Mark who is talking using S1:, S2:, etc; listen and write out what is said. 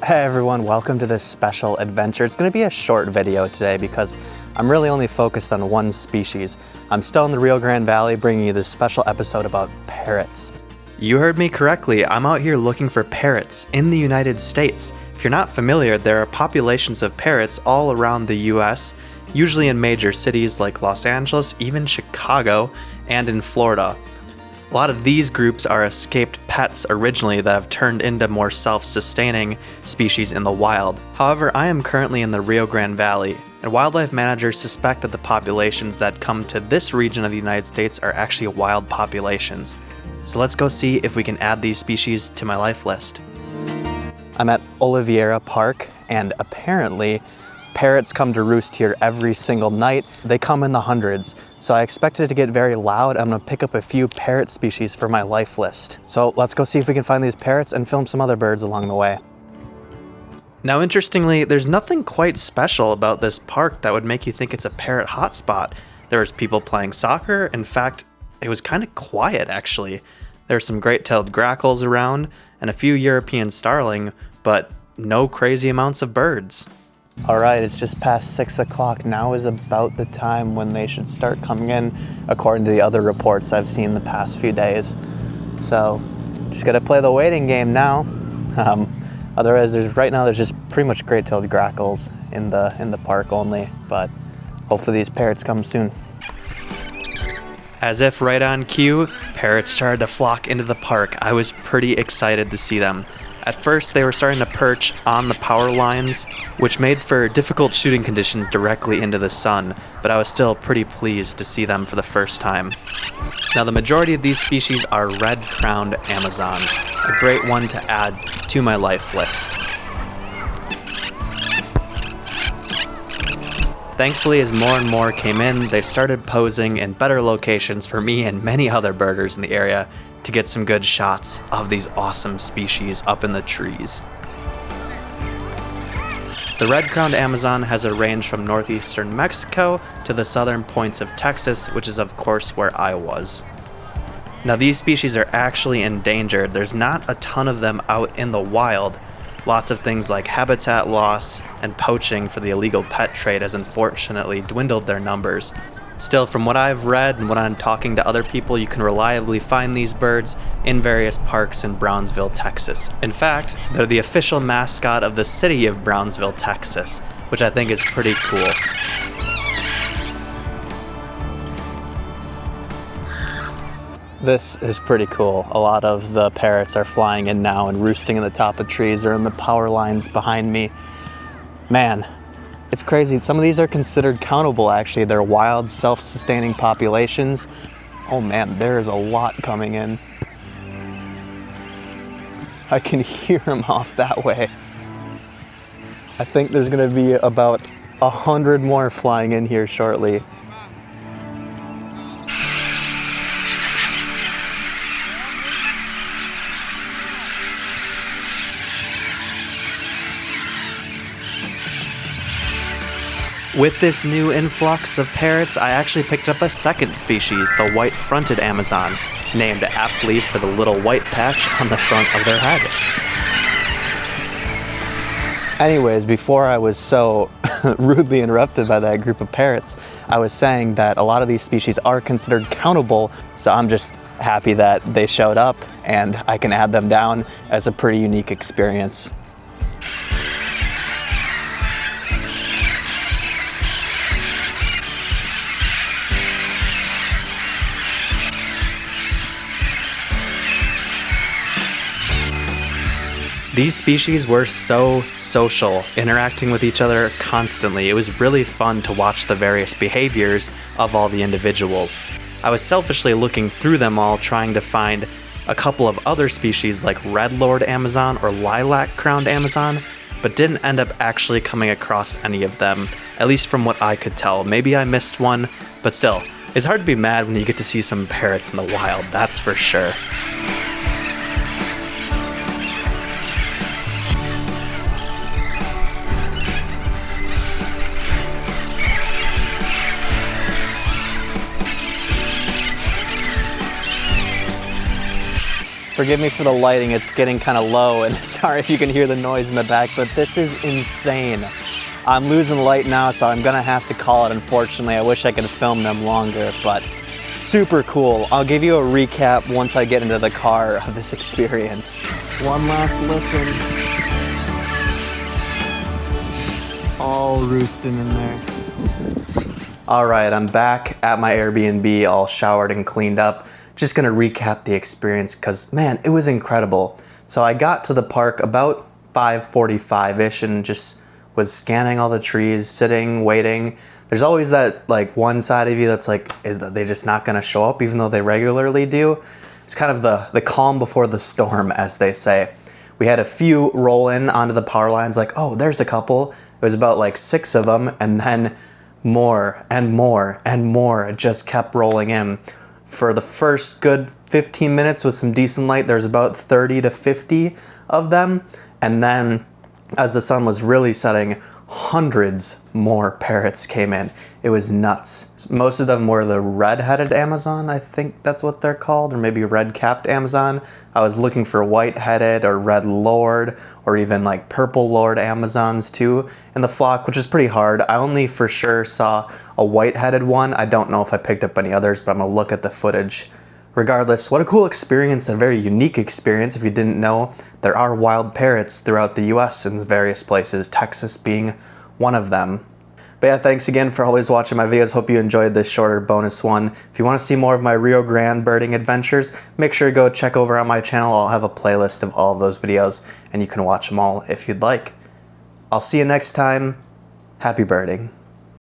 S1: Hey everyone, welcome to this special adventure. It's going to be a short video today because I'm really only focused on one species. I'm still in the Rio Grande Valley bringing you this special episode about parrots. You heard me correctly, I'm out here looking for parrots in the United States. If you're not familiar, there are populations of parrots all around the US, usually in major cities like Los Angeles, even Chicago, and in Florida. A lot of these groups are escaped pets originally that have turned into more self-sustaining species in the wild. However, I am currently in the Rio Grande Valley, and wildlife managers suspect that the populations that come to this region of the United States are actually wild populations. So let's go see if we can add these species to my life list. I'm at Oliveira Park, and apparently parrots come to roost here every single night. They come in the hundreds, so I expected it to get very loud. I'm gonna pick up a few parrot species for my life list. So let's go see if we can find these parrots and film some other birds along the way. Now, interestingly, there's nothing quite special about this park that would make you think it's a parrot hotspot. There was people playing soccer. In fact, it was kind of quiet, actually. There were some great-tailed grackles around and a few European starling, but no crazy amounts of birds. All right, it's just past 6 o'clock. Now is about the time when they should start coming in, according to the other reports I've seen the past few days. So, just gotta play the waiting game now. Otherwise, right now there's just pretty much great-tailed grackles in the park only, but hopefully these parrots come soon. As if right on cue, parrots started to flock into the park. I was pretty excited to see them. At first, they were starting to perch on the power lines, which made for difficult shooting conditions directly into the sun, but I was still pretty pleased to see them for the first time. Now, the majority of these species are red-crowned Amazons, a great one to add to my life list. Thankfully, as more and more came in, they started posing in better locations for me and many other birders in the area to get some good shots of these awesome species up in the trees. The red-crowned Amazon has a range from northeastern Mexico to the southern points of Texas, which is of course where I was. Now, these species are actually endangered. There's not a ton of them out in the wild. Lots of things like habitat loss and poaching for the illegal pet trade has unfortunately dwindled their numbers. Still, from what I've read and when I'm talking to other people, you can reliably find these birds in various parks in Brownsville, Texas. In fact, they're the official mascot of the city of Brownsville, Texas, which I think is pretty cool. This is pretty cool. A lot of the parrots are flying in now and roosting in the top of trees or in the power lines behind me. Man, it's crazy. Some of these are considered countable, actually. They're wild, self-sustaining populations. Oh man, there is a lot coming in. I can hear them off that way. I think there's gonna be about 100 more flying in here shortly. With this new influx of parrots, I actually picked up a second species, the white-fronted Amazon, named aptly for the little white patch on the front of their head. Anyways, before I was so rudely interrupted by that group of parrots, I was saying that a lot of these species are considered countable, so I'm just happy that they showed up and I can add them down as a pretty unique experience. These species were so social, interacting with each other constantly. It was really fun to watch the various behaviors of all the individuals. I was selfishly looking through them all, trying to find a couple of other species like red-lored Amazon or lilac-crowned Amazon, but didn't end up actually coming across any of them, at least from what I could tell. Maybe I missed one, but still, it's hard to be mad when you get to see some parrots in the wild, that's for sure. Forgive me for the lighting, it's getting kind of low, and sorry if you can hear the noise in the back, but this is insane. I'm losing light now, so I'm gonna have to call it, unfortunately. I wish I could film them longer, but super cool. I'll give you a recap once I get into the car of this experience. One last listen. All roosting in there. All right, I'm back at my Airbnb, all showered and cleaned up. Just gonna recap the experience because, man, it was incredible. So I got to the park about 5:45-ish and just was scanning all the trees, sitting, waiting. There's always that like one side of you that's like, is that they just not gonna show up even though they regularly do? It's kind of the calm before the storm, as they say. We had a few roll in onto the power lines like, oh, there's a couple. It was about like 6 of them, and then more and more and more. It just kept rolling in. For the first good 15 minutes with some decent light, there's about 30 to 50 of them. And then as the sun was really setting, hundreds more parrots came in. It was nuts. Most of them were the red-headed Amazon, I think that's what they're called, or maybe red-capped Amazon. I was looking for white-headed or red lord, or even like purple lord Amazons too in the flock, which is pretty hard. I only for sure saw a white-headed one. I don't know if I picked up any others, but I'm gonna look at the footage. Regardless, what a cool experience, a very unique experience. If you didn't know, there are wild parrots throughout the US in various places, Texas being one of them. But yeah, thanks again for always watching my videos. Hope you enjoyed this shorter bonus one. If you want to see more of my Rio Grande birding adventures, make sure to go check over on my channel. I'll have a playlist of all of those videos, and you can watch them all if you'd like. I'll see you next time. Happy birding.